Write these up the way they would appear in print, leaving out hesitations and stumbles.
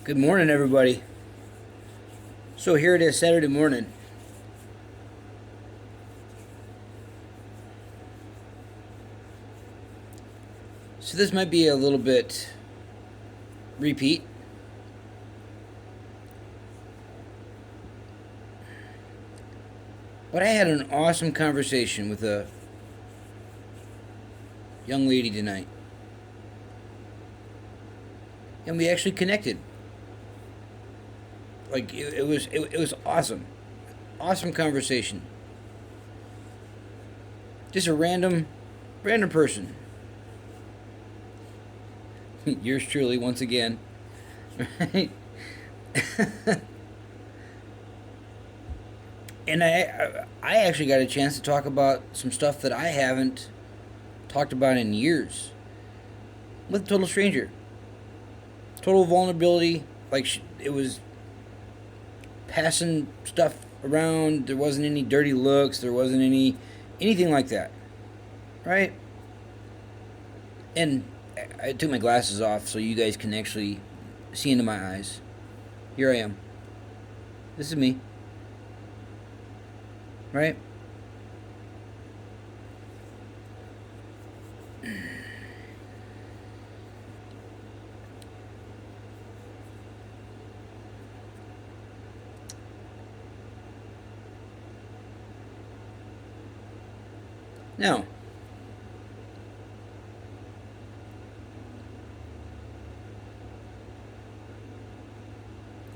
Good morning, everybody. So here it is, Saturday morning. So this might be a little bit repeat. But I had an awesome conversation with a young lady tonight. And we actually connected. Like it was awesome. Awesome conversation. Just a random person. Yours truly once again. Right? And I actually got a chance to talk about some stuff that I haven't talked about in years with a total stranger. Total vulnerability, like it was passing stuff around. There wasn't any dirty looks. There wasn't anything like that, right? And I took my glasses off so you guys can actually see into my eyes. Here I am. This is me, right? Now, it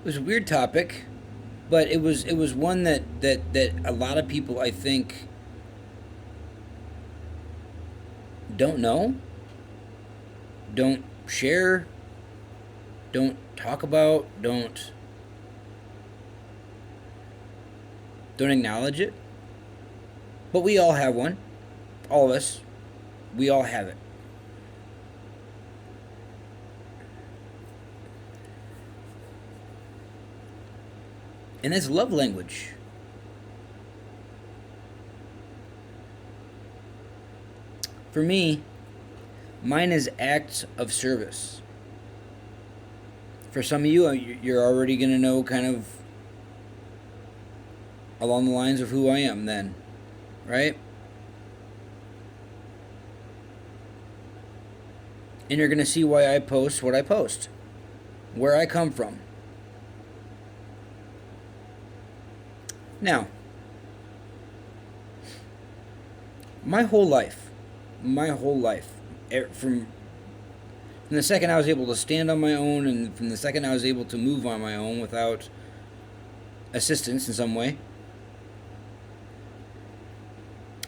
was a weird topic, but it was one that a lot of people I think don't know, don't share, don't talk about, don't acknowledge it. But we all have one. All of us. We all have it. And it's love language. For me, mine is acts of service. For some of you, you're already going to know kind of along the lines of who I am then, right? And you're going to see why I post what I post, where I come from. Now, my whole life, from the second I was able to stand on my own and from the second I was able to move on my own without assistance in some way,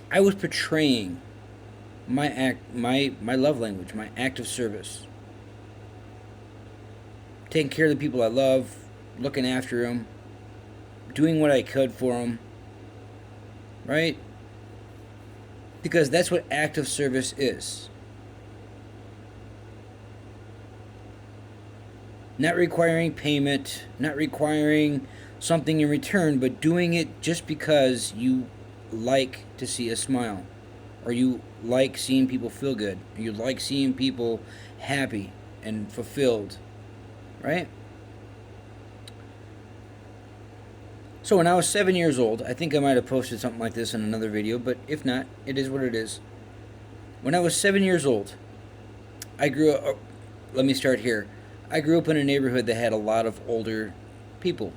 I was portraying my love language, my act of service. Taking care of the people I love, looking after them, doing what I could for them, right? Because that's what act of service is. Not requiring payment, not requiring something in return, but doing it just because you like to see a smile, or you like seeing people feel good, or you like seeing people happy and fulfilled, right? So when I was 7 years old, I think I might have posted something like this in another video, but if not, it is what it is. When I was 7 years old, I grew up. Let me start here. I grew up in a neighborhood that had a lot of older people,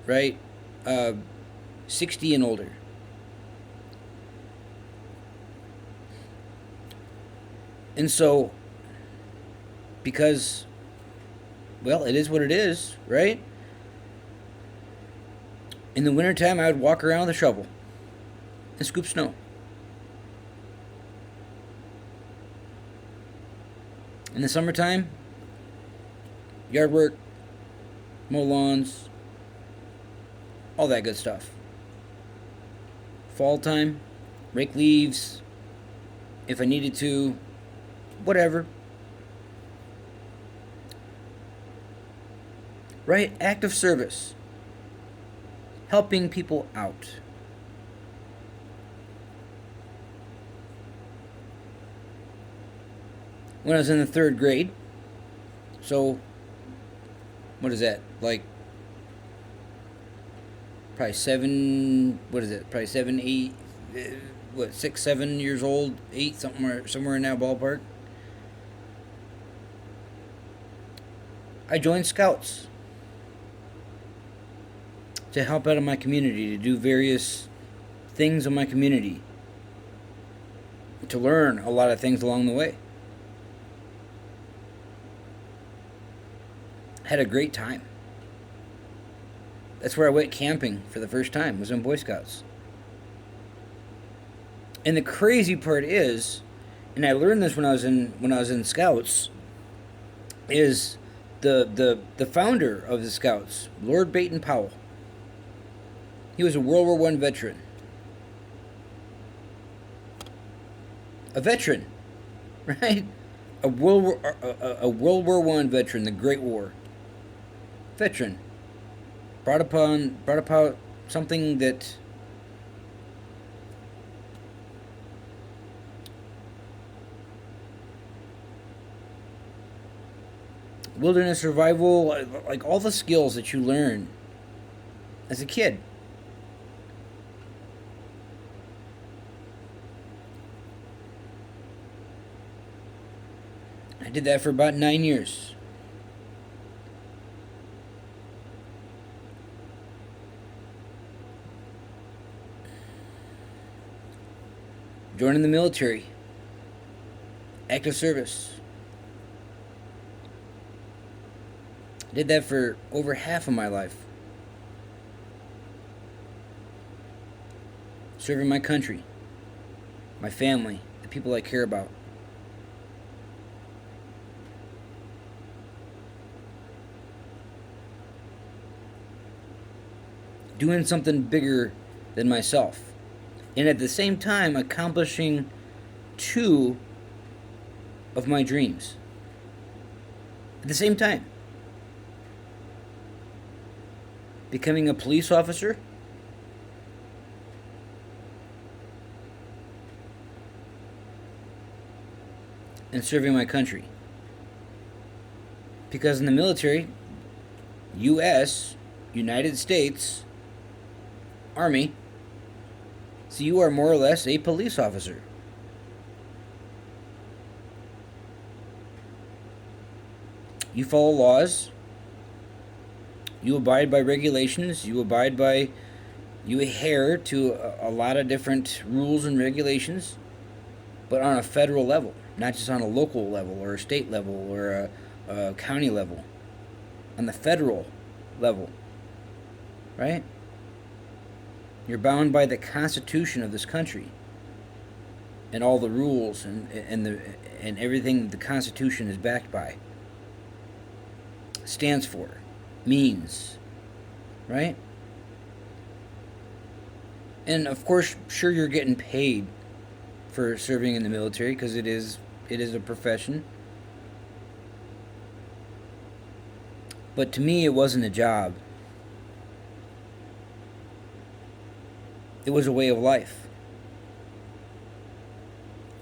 right? 60 and older. And so, because, well, it is what it is, right? In the wintertime, I would walk around with a shovel and scoop snow. In the summertime, yard work, mow lawns, all that good stuff. Fall time, rake leaves, if I needed to, whatever. Right? Act of service. Helping people out. When I was in the third grade, so what is that? Like probably seven. What is it? Probably 7, 8. What 6, 7 years old, 8, somewhere in that ballpark. I joined Scouts to help out in my community, to do various things in my community, to learn a lot of things along the way. Had a great time. That's where I went camping for the first time, was in Boy Scouts. And the crazy part is, and I learned this when I was in Scouts, is the founder of the Scouts, Lord Baden Powell. He was a World War I veteran. A veteran, right? A World War I veteran, the Great War. Veteran. Brought about something that wilderness survival, like all the skills that you learn as a kid. I did that for about 9 years. Joining the military. Active service. Did that for over half of my life. Serving my country, my family, the people I care about. Doing something bigger than myself. And at the same time, accomplishing 2 of my dreams. At the same time. Becoming a police officer. And serving my country. Because in the military, U.S., United States Army, so you are more or less a police officer. You follow laws. You abide by regulations. You adhere to a lot of different rules and regulations, but on a federal level, not just on a local level or a state level or a county level. On the federal level, right? You're bound by the Constitution of this country and all the rules and everything the Constitution is backed by, stands for, means, right? And of course, sure, you're getting paid for serving in the military because it is a profession. But to me, it wasn't a job. It was a way of life.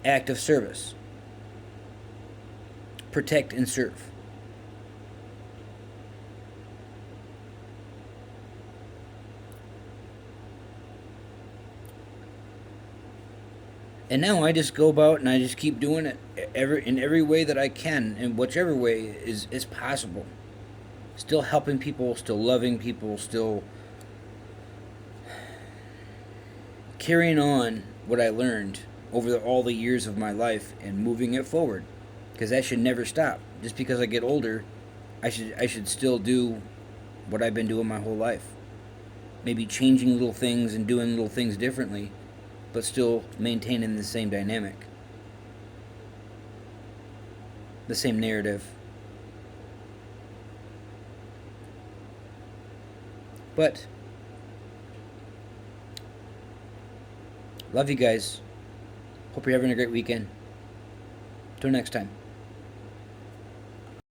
Act of service. Protect and serve. And now I just go about and I just keep doing it in every way that I can, in whichever way is possible. Still helping people, still loving people, still carrying on what I learned over all the years of my life and moving it forward, because that should never stop. Just because I get older, I should still do what I've been doing my whole life. Maybe changing little things and doing little things differently, but still maintaining the same dynamic, the same narrative. But love you guys. Hope you're having a great weekend. Till next time.